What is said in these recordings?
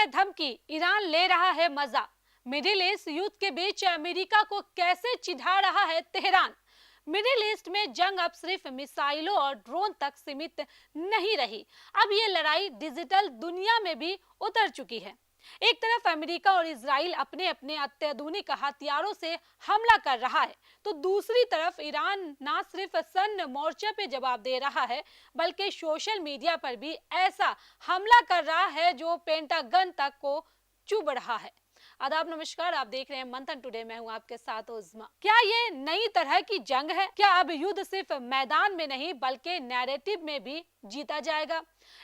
है धमकी, ईरान ले रहा है मजा। मिडिल ईस्ट युद्ध के बीच अमेरिका को कैसे चिढ़ा रहा है तेहरान। मिडिल ईस्ट में जंग अब सिर्फ मिसाइलों और ड्रोन तक सीमित नहीं रही, अब ये लड़ाई डिजिटल दुनिया में भी उतर चुकी है। एक तरफ अमेरिका और इजराइल अपने अपने अत्याधुनिक हथियारों से हमला कर रहा है, तो दूसरी तरफ ईरान ना सिर्फ सैन्य मोर्चे पे जवाब दे रहा है, बल्कि सोशल मीडिया पर भी ऐसा हमला कर रहा है जो पेंटागन तक को चुभ रहा है। आदाब, नमस्कार, आप देख रहे हैं मंथन टुडे। मैं हूं आपके साथ उज़्मा। क्या ये नई तरह की जंग है? क्या अब युद्ध सिर्फ मैदान में नहीं बल्कि नैरेटिव में भी जीता जाएगा?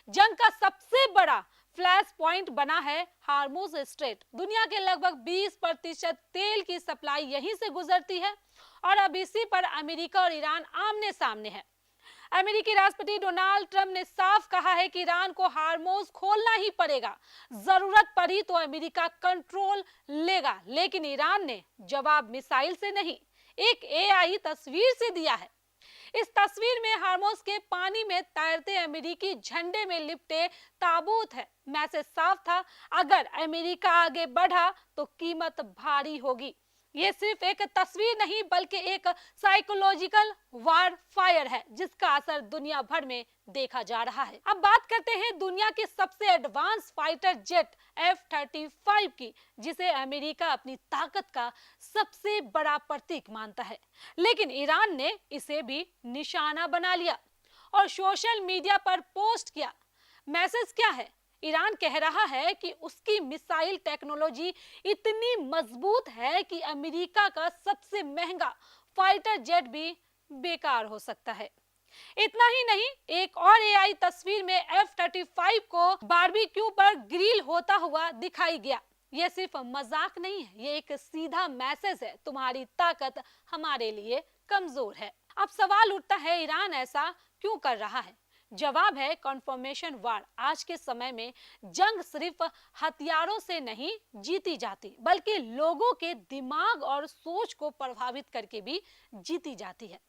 जंग का सबसे बड़ा फ्लैश पॉइंट बना है हार्मुज स्ट्रेट। दुनिया के लगभग 20% तेल की सप्लाई यहीं से गुजरती है और अब इसी पर अमेरिका और ईरान आमने सामने है। अमेरिकी राष्ट्रपति डोनाल्ड ट्रंप ने साफ कहा है कि ईरान को हार्मुज खोलना ही पड़ेगा, जरूरत पड़ी तो अमेरिका कंट्रोल लेगा। लेकिन ईरान ने जवाब मिसाइल से नहीं, एक एआई तस्वीर से दिया है। इस तस्वीर में हार्मुज के पानी में तैरते अमेरिकी झंडे में लिपटे ताबूत है। मैसेज साफ था, अगर अमेरिका आगे बढ़ा तो कीमत भारी होगी। ये सिर्फ एक तस्वीर नहीं बल्कि एक साइकोलॉजिकल वार फायर है जिसका असर दुनिया भर में देखा जा रहा है। अब बात करते हैं दुनिया के सबसे एडवांस फाइटर जेट F-35 की, जिसे अमेरिका अपनी ताकत का सबसे बड़ा प्रतीक मानता है। लेकिन ईरान ने इसे भी निशाना बना लिया और सोशल मीडिया पर पोस्ट किया। मैसेज क्या है? ईरान कह रहा है कि उसकी मिसाइल टेक्नोलॉजी इतनी मजबूत है कि अमेरिका का सबसे महंगा फाइटर जेट भी बेकार हो सकता है। इतना ही नहीं, एक और एआई तस्वीर में F-35 को बारबेक्यू पर ग्रिल होता हुआ दिखाई गया। यह सिर्फ मजाक नहीं है, ये एक सीधा मैसेज है, तुम्हारी ताकत हमारे लिए कमजोर है। अब सवाल उठता है, ईरान ऐसा क्यों कर रहा है? जवाब है कन्फर्मेशन वार। आज के समय में जंग सिर्फ हथियारों से नहीं जीती जाती, बल्कि लोगों के दिमाग और सोच को प्रभावित करके भी जीती जाती है।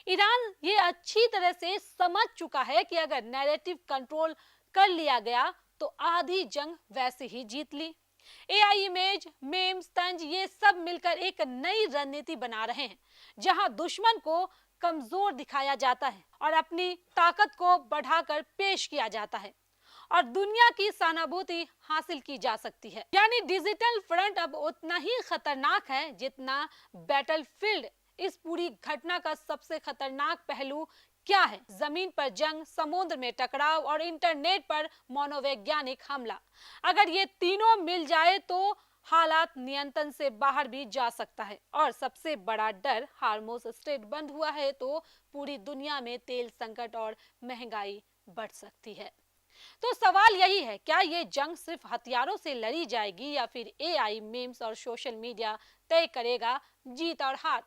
ईरान ये अच्छी तरह से समझ चुका है कि अगर नैरेटिव कंट्रोल कर लिया गया तो आधी जंग वैसे ही जीत ली। एआई इमेज, मेम्स, तंज, ये सब मिलकर एक नई रणनीति बना रहे हैं, जहां दुश्मन को कमजोर दिखाया जाता है और अपनी ताकत को बढ़ाकर पेश किया जाता है और दुनिया की सहानुभूति हासिल की जा सकती है। यानी डिजिटल फ्रंट अब उतना ही खतरनाक है जितना बैटलफील्ड। इस पूरी घटना का सबसे खतरनाक पहलू क्या है? जमीन पर जंग, समुद्र में टकराव और इंटरनेट पर मनोवैज्ञानिक हमला। अगर ये तीनों मिल जाए तो हालात नियंत्रण से बाहर भी जा सकता है। और सबसे बड़ा डर, हार्मुज स्ट्रेट बंद हुआ है तो पूरी दुनिया में तेल संकट और महंगाई बढ़ सकती है। तो सवाल यही है, क्या ये जंग सिर्फ हथियारों से लड़ी जाएगी या फिर एआई, मीम्स और सोशल मीडिया तय करेगा जीत और हार?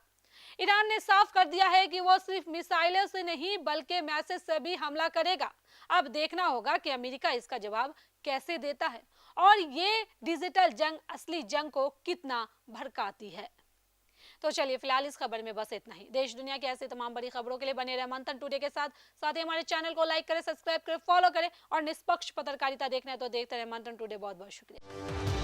ईरान ने साफ कर दिया है कि वो सिर्फ मिसाइलों से नहीं बल्कि मैसेज से भी हमला करेगा। अब देखना होगा कि अमेरिका इसका जवाब कैसे देता है और ये डिजिटल जंग असली जंग को कितना भड़काती है। तो चलिए, फिलहाल इस खबर में बस इतना ही। देश दुनिया की ऐसी तमाम बड़ी खबरों के लिए बने रहे मंथन टुडे के साथ। साथ ही हमारे चैनल को लाइक करें, सब्सक्राइब करें, फॉलो करें और निष्पक्ष पत्रकारिता देखना है तो देखते रहे मंथन टुडे। बहुत बहुत शुक्रिया।